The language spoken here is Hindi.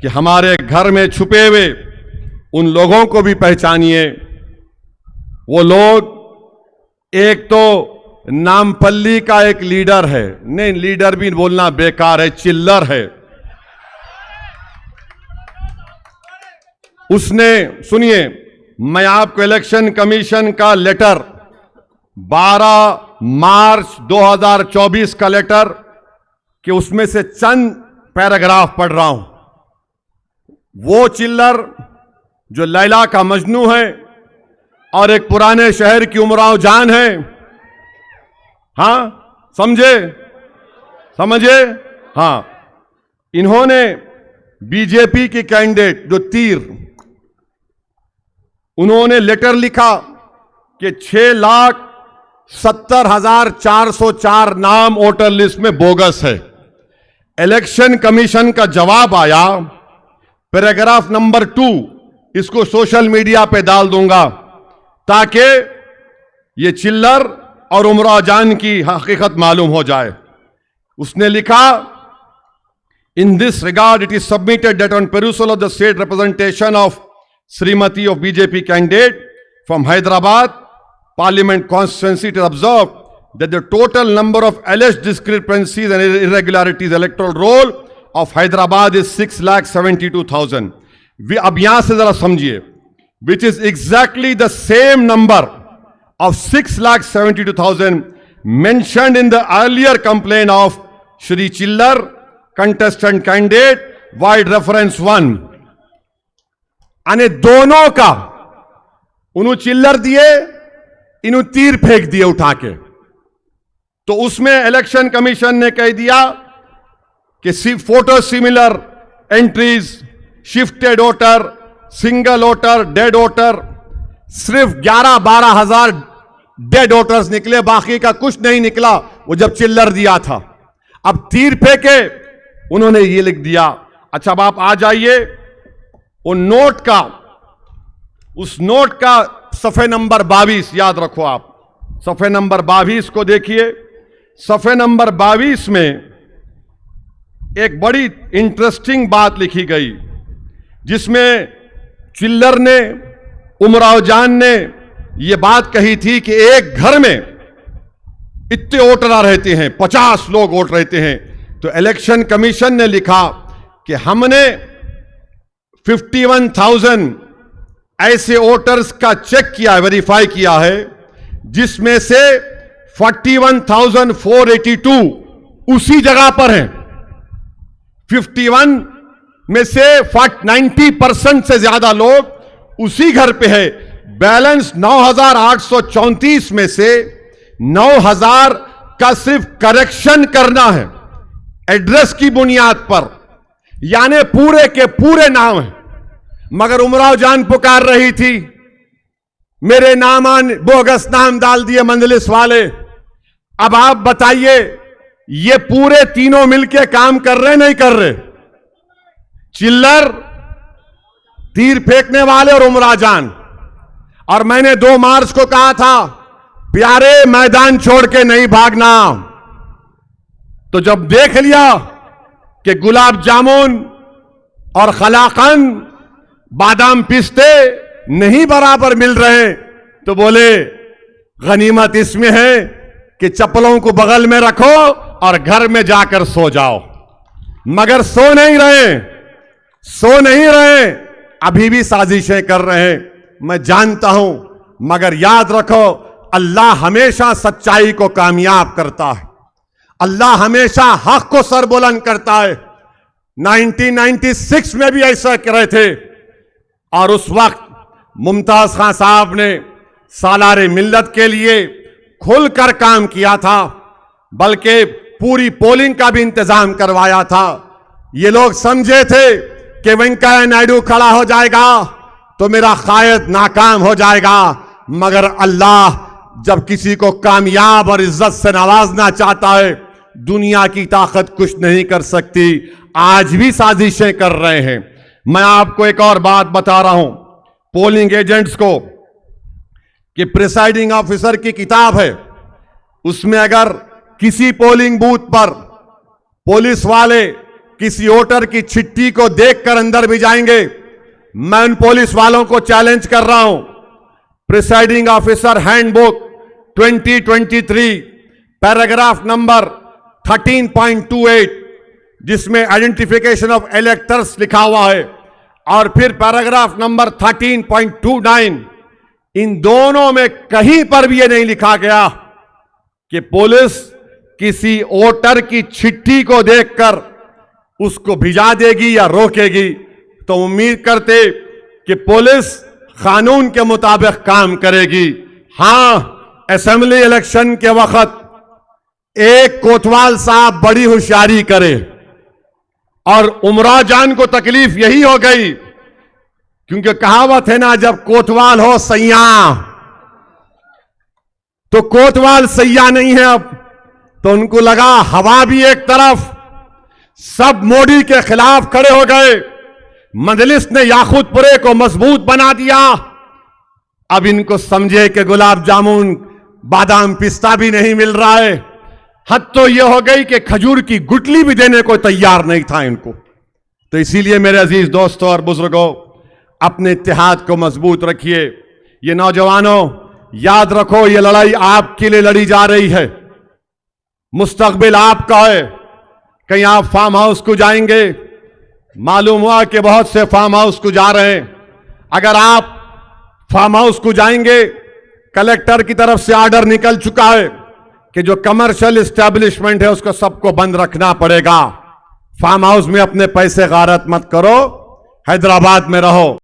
कि हमारे घर में छुपे हुए उन लोगों को भी पहचानिए। वो लोग, एक तो नामपल्ली का एक लीडर है, नहीं लीडर भी बोलना बेकार है, चिल्लर है। उसने, सुनिए, मैं आपको इलेक्शन कमीशन का लेटर 12 मार्च 2024 का लेटर कि उसमें से चंद पैराग्राफ पढ़ रहा हूं। वो चिल्लर जो लैला का मजनू है और एक पुराने शहर की उमराव जान है, हां समझे, हां, इन्होंने बीजेपी की कैंडिडेट जो तीर, उन्होंने लेटर लिखा कि 6,70,404 नाम वोटर लिस्ट में बोगस है। इलेक्शन कमीशन का जवाब आया, पैराग्राफ नंबर 2, इसको सोशल मीडिया पे डाल दूंगा ताकि ये चिल्लर और उमराव जान की हकीकत मालूम हो जाए। उसने लिखा, in this regard it is submitted that on perusal of the state representation of Srimati of BJP candidate from Hyderabad Parliament constituency, it is observed that the total number of alleged discrepancies and irregularities electoral roll of Hyderabad is 6,72,000. अब यहां से जरा समझिए, which is exactly the same number of 6,72,000 mentioned in the earlier complaint of Shri Chillar, contestant candidate, wide reference 1. अने दोनों का उन्हों चिल्लर दिए, इन्हों तीर फेंक दिए उठा के। तो उसमें इलेक्शन कमीशन ने कह दिया कि photo similar entries, shifted voter, single voter, dead voter, सिर्फ 11-12 हजार डेड वोटर्स निकले, बाकी का कुछ नहीं निकला। वो जब चिल्लर दिया था, अब तीर फेंके उन्होंने ये लिख दिया। अच्छा, अब आप आ जाइए वो नोट का, उस नोट का सफे नंबर 22 याद रखो आप, सफे नंबर 22 को देखिए। सफे नंबर 22 में एक बड़ी इंटरेस्टिंग बात लिखी गई, जिसमें चिल्लर ने, उमराव जान ने यह बात कही थी कि एक घर में इतने वोटर रहते हैं, 50 लोग वोट रहते हैं। तो इलेक्शन कमीशन ने लिखा कि हमने 51,000 ऐसे वोटर्स का चेक किया, वेरीफाई किया है, जिसमें से 41,482 उसी जगह पर हैं। 51 में से 90% से ज्यादा लोग उसी घर पे है। बैलेंस 9,834 में से 9,000 का सिर्फ करेक्शन करना है एड्रेस की बुनियाद पर, यानी पूरे के पूरे नाम है। मगर उमराव जान पुकार रही थी, मेरे नामान बोगस नाम डाल दिए मंजलिस वाले। अब आप बताइए, ये पूरे तीनों मिलके काम कर रहे नहीं कर रहे? चिल्लर, तीर फेंकने वाले और उमराव जान। और मैंने 2 मार्च को कहा था, प्यारे मैदान छोड़ के नहीं भागना। तो जब देख लिया कि गुलाब जामुन और कलाकंद, बादाम पिस्ते नहीं बराबर मिल रहे, तो बोले गनीमत इसमें है कि चप्पलों को बगल में रखो और घर में जाकर सो जाओ। मगर सो नहीं रहे, अभी भी साजिशें कर रहे हैं, मैं जानता हूं। मगर याद रखो, अल्लाह हमेशा सच्चाई को कामयाब करता है, अल्लाह हमेशा हक को सरबुलंद करता है। 1996 में भी ऐसा कर रहे थे, और उस वक्त मुमताज खान साहब ने सालारे मिल्लत के लिए खुलकर काम किया था, बल्कि पूरी पोलिंग का भी इंतजाम करवाया था। ये लोग समझे थे कि वेंकैया नायडू खड़ा हो जाएगा तो मेरा कायद नाकाम हो जाएगा। मगर अल्लाह जब किसी को कामयाब और इज्जत से नवाजना चाहता है, दुनिया की ताकत कुछ नहीं कर सकती। आज भी साजिशें कर रहे हैं। मैं आपको एक और बात बता रहा हूं पोलिंग एजेंट्स को, कि प्रिसाइडिंग ऑफिसर की किताब है, उसमें अगर किसी पोलिंग बूथ पर पुलिस वाले किसी वोटर की चिट्ठी को देखकर अंदर भी जाएंगे। मैं उन पुलिस वालों को चैलेंज कर रहा हूं, presiding officer handbook 2023 paragraph number 13.28 जिसमें आइडेंटिफिकेशन ऑफ इलेक्टर्स लिखा हुआ है और फिर पैराग्राफ नंबर 13.29, इन दोनों में कहीं पर भी यह नहीं लिखा गया कि पुलिस किसी वोटर की चिट्ठी को देखकर उसको भिजा देगी या रोकेगी। तो उम्मीद करते कि पुलिस कानून के मुताबिक काम करेगी। हां, असेंबली इलेक्शन के वक्त एक कोतवाल साहब बड़ी होशियारी करे और उमरा जान को तकलीफ यही हो गई, क्योंकि कहावत है ना, जब कोतवाल हो सैया, तो कोतवाल सैया नहीं है अब। तो उनको लगा हवा भी एक तरफ, सब मोदी के खिलाफ खड़े हो गए। मजलिस ने याकूतपुरे को मजबूत बना दिया। अब इनको समझे कि गुलाब जामुन बादाम पिस्ता भी नहीं मिल रहा है। हद तो यह हो गई कि खजूर की गुटली भी देने को तैयार नहीं था इनको। तो इसीलिए मेरे अजीज दोस्तों और बुजुर्गों, अपने इत्तेहाद को मजबूत रखिए। ये नौजवानों, याद रखो, ये लड़ाई आपके लिए लड़ी जा रही है, मुस्तकबिल आपका है। कहीं आप फार्म हाउस को जाएंगे, मालूम हुआ कि बहुत से फार्म हाउस को जा रहे हैं। अगर आप फार्म हाउस को जाएंगे, कलेक्टर की तरफ से ऑर्डर निकल चुका है कि जो कमर्शियल एस्टेब्लिशमेंट है उसको सबको बंद रखना पड़ेगा। फार्म हाउस में अपने पैसे गारत मत करो, हैदराबाद में रहो।